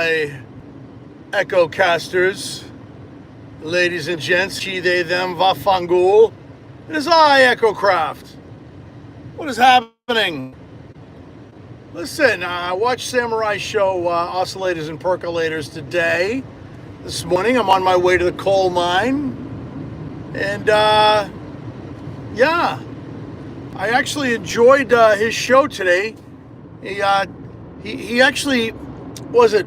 my Echo Casters, ladies and gents, she, they, them, vafangul. It is I, Echo Craft. What is happening? Listen, I watched Samurai Show Oscillators and Percolators today. This morning, I'm on my way to the coal mine. And, yeah, I actually enjoyed his show today. He actually, was it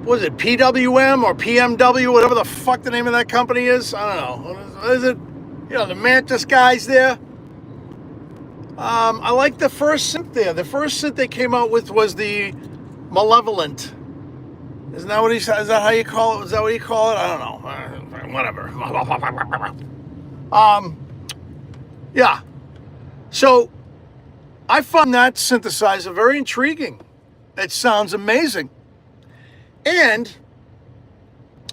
PWM or PMW, whatever the fuck the name of that company is? I don't know. Is it, the Mantis guys there? I like the first synth there. The first synth they came out with was the Malevolent. Isn't that what he said? Is that how you call it? Is that what you call it? I don't know. Whatever. Yeah. So I found that synthesizer very intriguing. It sounds amazing. And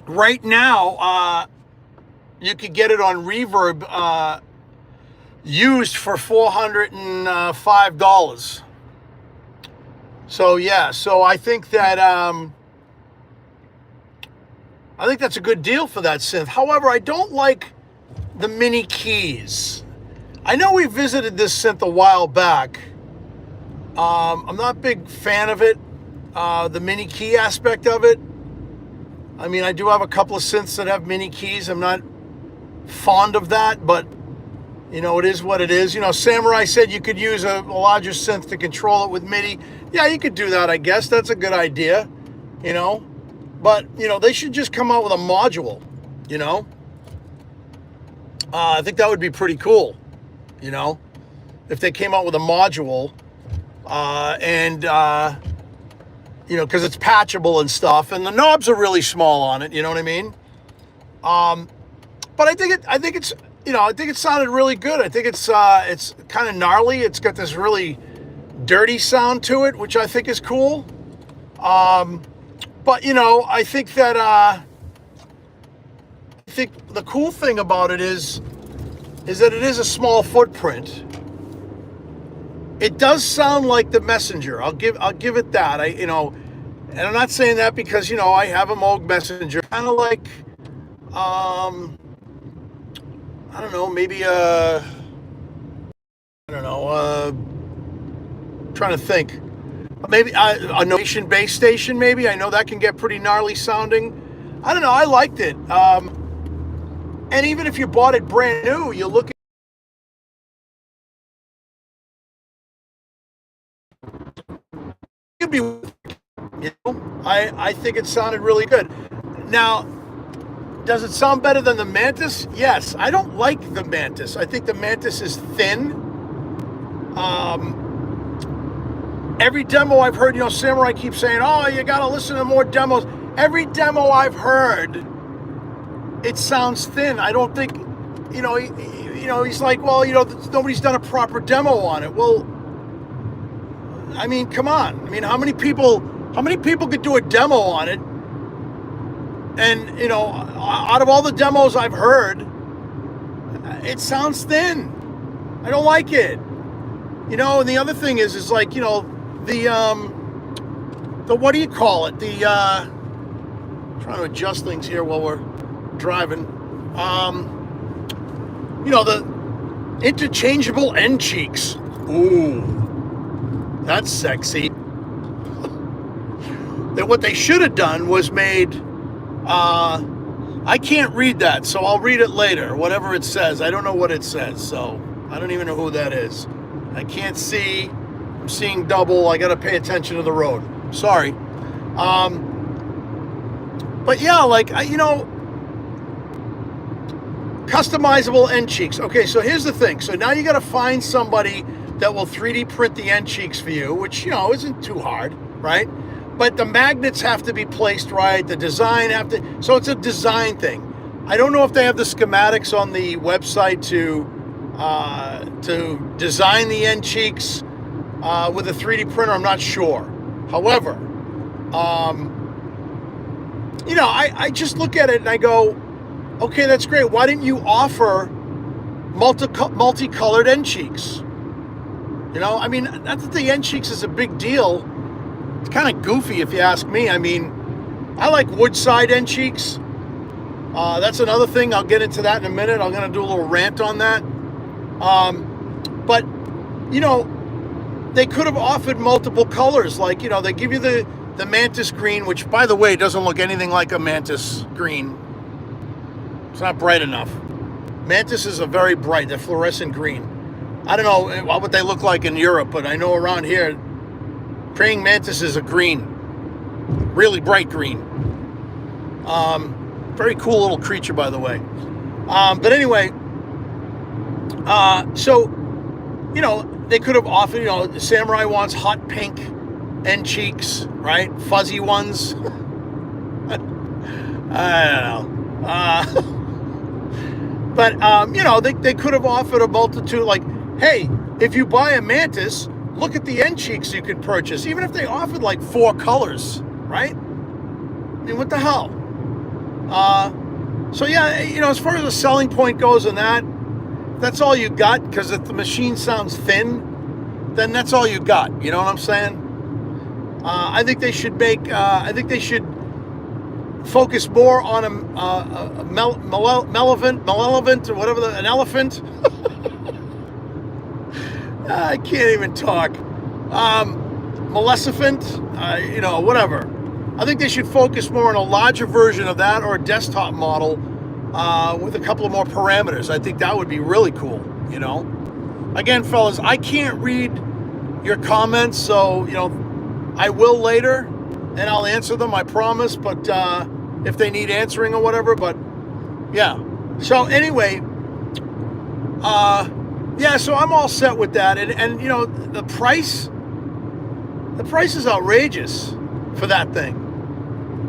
right now, you could get it on Reverb used for $405. So yeah, so I think that that's a good deal for that synth. However, I don't like the mini keys. I know we visited this synth a while back. I'm not a big fan of it. The mini key aspect of it. I mean, I do have a couple of synths that have mini keys. I'm not fond of that, but it is what it is. Samurai said you could use a larger synth to control it with MIDI. Yeah, you could do that, I guess. That's a good idea, But, they should just come out with a module, I think that would be pretty cool, if they came out with a module because it's patchable and stuff, and the knobs are really small on it, you know what I mean? But I think it sounded really good. I think it's kind of gnarly. It's got this really dirty sound to it, which I think is cool. But I think that the cool thing about it is that it is a small footprint. It does sound like the Messenger. I'll give it that. And I'm not saying that because I have a Moog Messenger, kind of like I don't know, maybe trying to think. Maybe a Nation base station, maybe. I know that can get pretty gnarly sounding. I don't know, I liked it. And even if you bought it brand new, you look at I think it sounded really good. Now, does it sound better than the Mantis? Yes. I don't like the Mantis. I think the Mantis is thin. Every demo I've heard, Samurai keeps saying, oh, you got to listen to more demos. Every demo I've heard, it sounds thin. I don't think, he's like, well, nobody's done a proper demo on it. Well, I mean, come on. I mean, how many people could do a demo on it? And, out of all the demos I've heard, it sounds thin. I don't like it. And the other thing is like, the what do you call it? Trying to adjust things here while we're driving. The interchangeable end cheeks. Ooh, that's sexy. That what they should have done was made, I can't read that, so I'll read it later, whatever it says. I don't know what it says, so I don't even know who that is. I can't see. I'm seeing double. I got to pay attention to the road. Sorry. But yeah, customizable end cheeks. Okay, so here's the thing. So now you got to find somebody that will 3D print the end cheeks for you, which, isn't too hard, right? But the magnets have to be placed right. The design so it's a design thing. I don't know if they have the schematics on the website to design the end cheeks with a 3D printer. I'm not sure. However, I just look at it and I go, okay, that's great. Why didn't you offer multicolored end cheeks? I mean, not that the end cheeks is a big deal, It's kind of goofy if you ask me. I mean, I like wood side end cheeks. That's another thing. I'll get into that in a minute. I'm going to do a little rant on that. But, you know, they could have offered multiple colors. Like, you know, they give you the Mantis green, which, by the way, doesn't look anything like a Mantis green. It's not bright enough. Mantis is a very bright, they're fluorescent green. I don't know what they look like in Europe, but I know around here, praying mantis is a green. Really bright green. Very cool little creature, by the way. But anyway, so, you know, they could have offered, you know, the Samurai wants hot pink end cheeks, right? Fuzzy ones. I don't know. But, you know, they could have offered a multitude, like, hey, if you buy a Mantis, look at the end cheeks you could purchase, even if they offered like 4 colors, right? I mean, what the hell? So, yeah, you know, as far as the selling point goes on that, that's all you got, because if the machine sounds thin, then that's all you got. You know what I'm saying? I think they should focus more on a malevolent or whatever, an elephant. I can't even talk. Maleficent, you know, whatever. I think they should focus more on a larger version of that, or a desktop model with a couple of more parameters. I think that would be really cool, you know. Again, fellas, I can't read your comments, so, you know, I will later, and I'll answer them, I promise, but if they need answering or whatever, but yeah. So anyway, yeah, so I'm all set with that, and you know, the price is outrageous for that thing.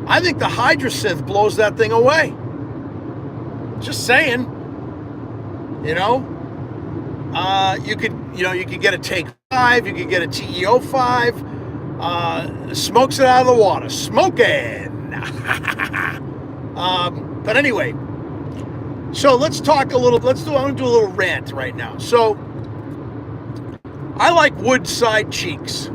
I think the Hydrosynth blows that thing away. Just saying, you know. You could get a Take 5, you could get a TE-05, smokes it out of the water, smoking. But anyway, so let's talk a little. I'm gonna do a little rant right now. So I like wood side cheeks,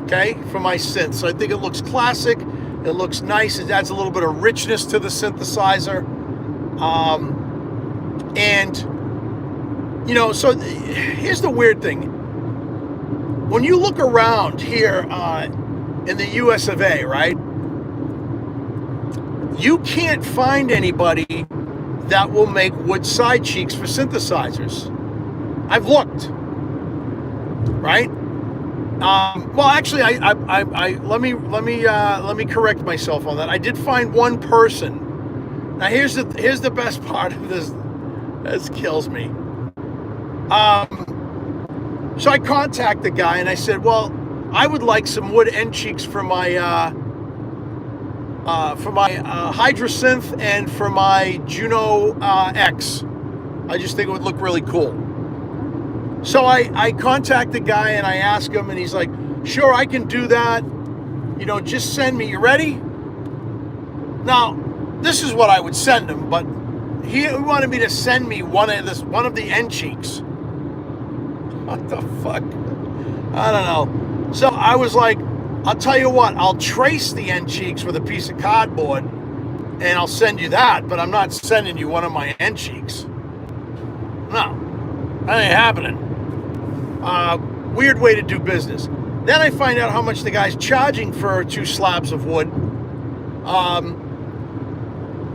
okay, for my synths. I think it looks classic. It looks nice. It adds a little bit of richness to the synthesizer. And you know, so here's the weird thing. When you look around here in the US of A, right, you can't find anybody that will make wood side cheeks for synthesizers. I've looked, right? Well, actually, let me correct myself on that. I did find one person. Now, here's the best part of this. This kills me. So I contacted the guy and I said, well, I would like some wood end cheeks for my Hydrosynth and for my Juno X. I just think it would look really cool. So I contacted the guy and I asked him, and he's like, sure, I can do that. You know, just send me. You ready? Now, this is what I would send him, but he wanted me to send me one of the end cheeks. What the fuck? I don't know. So I was like, I'll tell you what, I'll trace the end cheeks with a piece of cardboard and I'll send you that, but I'm not sending you one of my end cheeks. No, that ain't happening. Weird way to do business. Then I find out how much the guy's charging for 2 slabs of wood.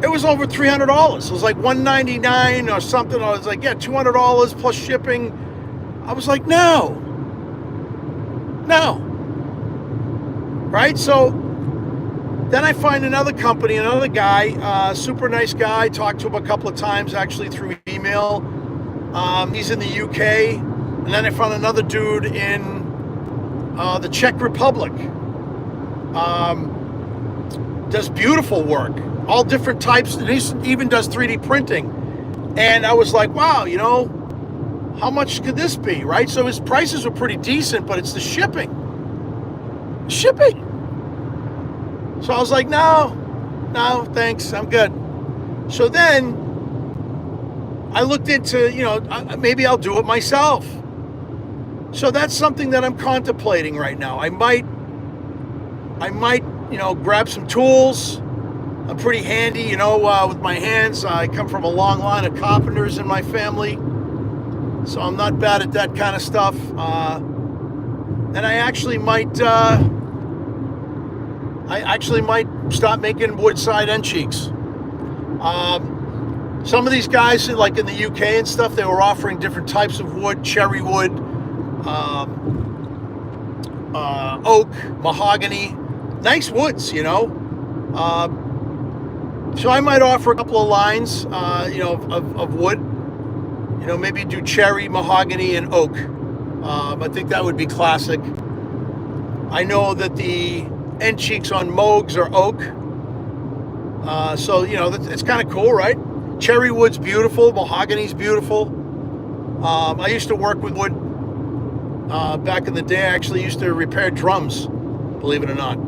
It was over $300. It was like $199 or something. I was like, yeah, $200 plus shipping. I was like, no. Right? So then I find another company, another guy, super nice guy. Talked to him a couple of times, actually, through email. He's in the UK. And then I found another dude in the Czech Republic. Does beautiful work. All different types. And he even does 3D printing. And I was like, wow, you know, how much could this be, right? So his prices were pretty decent, but it's the shipping. So I was like, no, thanks, I'm good. So then I looked into, you know, maybe I'll do it myself. So that's something that I'm contemplating right now. I might I might, grab some tools. I'm pretty handy, with my hands. I come from a long line of carpenters in my family, so I'm not bad at that kind of stuff. And I actually might start making wood side end cheeks. Some of these guys, like in the UK and stuff, they were offering different types of wood: cherry wood, oak, mahogany, nice woods, So I might offer a couple of lines, of wood. Maybe do cherry, mahogany, and oak. I think that would be classic. I know that the end cheeks on Moogs are oak. So, it's kind of cool, right? Cherry wood's beautiful. Mahogany's beautiful. I used to work with wood back in the day. I actually used to repair drums, believe it or not.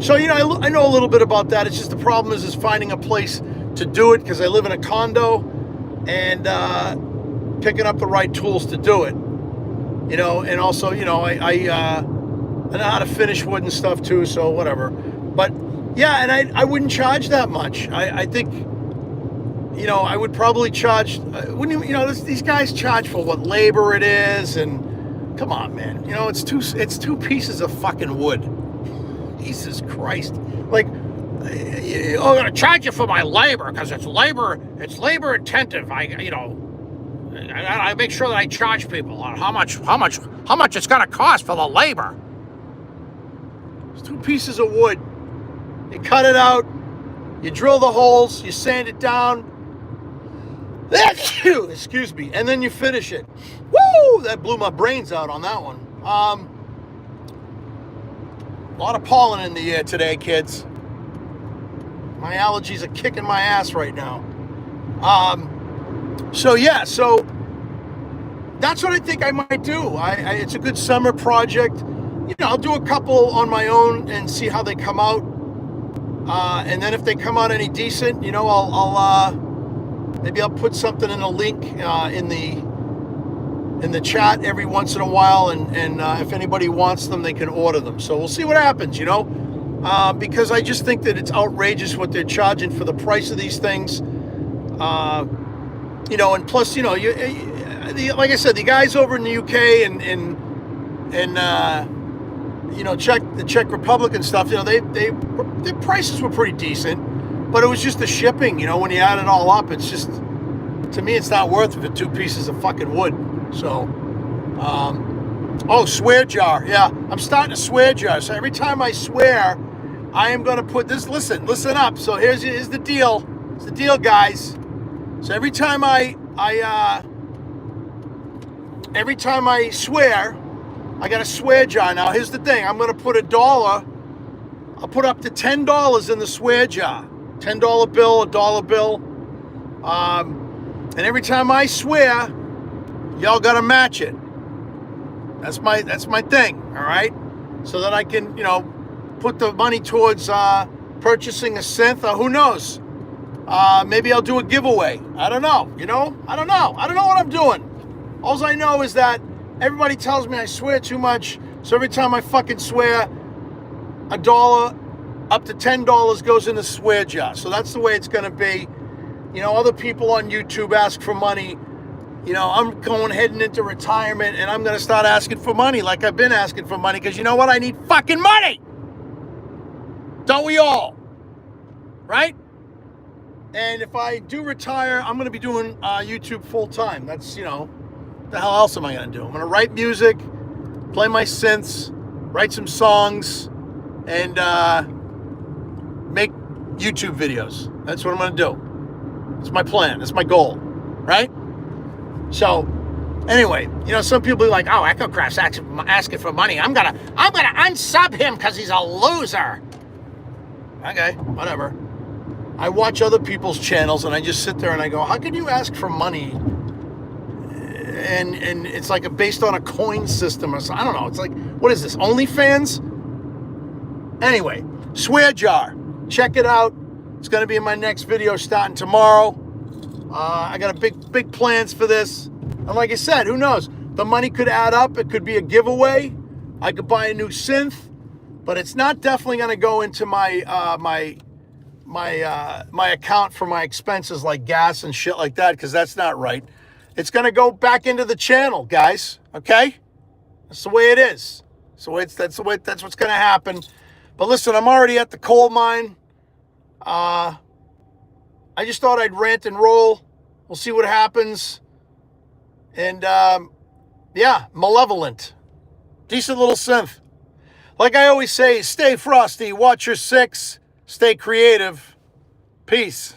So, I know a little bit about that. It's just the problem is finding a place to do it, because I live in a condo, and picking up the right tools to do it. And also, I know how to finish wood and stuff too, so whatever. But yeah, and I wouldn't charge that much. I think, I would probably charge, these guys charge for what labor it is, and come on, man. It's two pieces of fucking wood. Jesus Christ. Like, I'm gonna charge you for my labor because it's labor intensive. I make sure that I charge people on how much it's gonna cost for the labor. It's two pieces of wood. You cut it out, you drill the holes, you sand it down. Excuse me, and then you finish it. Woo! That blew my brains out on that one. A lot of pollen in the air today, kids. My allergies are kicking my ass right now. So that's what I think I might do. It's a good summer project. I'll do a couple on my own and see how they come out. And then if they come out any decent, I'll maybe I'll put something in a link in the chat every once in a while, and if anybody wants them, they can order them. So we'll see what happens, because I just think that it's outrageous what they're charging for the price of these things. And plus, like I said, the guys over in the UK and the Czech Republic and stuff, their prices were pretty decent, but it was just the shipping, when you add it all up, it's just, to me, it's not worth it for two pieces of fucking wood. So, swear jar. Yeah, I'm starting a swear jar. So every time I swear, I am going to put this, listen up. So here's the deal. It's the deal, guys. So every time I swear, I got a swear jar. Now, here's the thing. I'm going to put $1. I'll put up to $10 in the swear jar. $10 bill, $1 bill. And every time I swear, y'all got to match it. That's my thing, all right? So that I can, put the money towards purchasing a synth, or who knows? Maybe I'll do a giveaway. I don't know, I don't know what I'm doing. All I know is that everybody tells me I swear too much, so every time I fucking swear, $1 up to $10 goes in the swear jar. So that's the way it's going to be. Other people on YouTube ask for money. I'm heading into retirement, and I'm going to start asking for money like I've been asking for money, because you know what? I need fucking money. Don't we all? Right? And if I do retire, I'm going to be doing YouTube full time. That's, the hell else am I going to do? I'm going to write music, play my synths, write some songs, and make YouTube videos. That's what I'm going to do. It's my plan. That's my goal. Right? So, anyway, some people are like, oh, Echo Craft's asking for money. I'm gonna unsub him because he's a loser. Okay, whatever. I watch other people's channels and I just sit there and I go, how can you ask for money? And it's like based on a coin system or something. I don't know. It's like, what is this, OnlyFans? Anyway, swear jar. Check it out. It's going to be in my next video starting tomorrow. I got big plans for this. And like I said, who knows? The money could add up. It could be a giveaway. I could buy a new synth. but it's not definitely going to go into my my account for my expenses like gas and shit like that, because that's not right. It's going to go back into the channel, guys. Okay, that's the way it is. So that's what's going to happen. But listen, I'm already at the coal mine. I just thought I'd rant and roll. We'll see what happens. And yeah, Malevolent, decent little synth. Like I always say, stay frosty, watch your six, stay creative. Peace.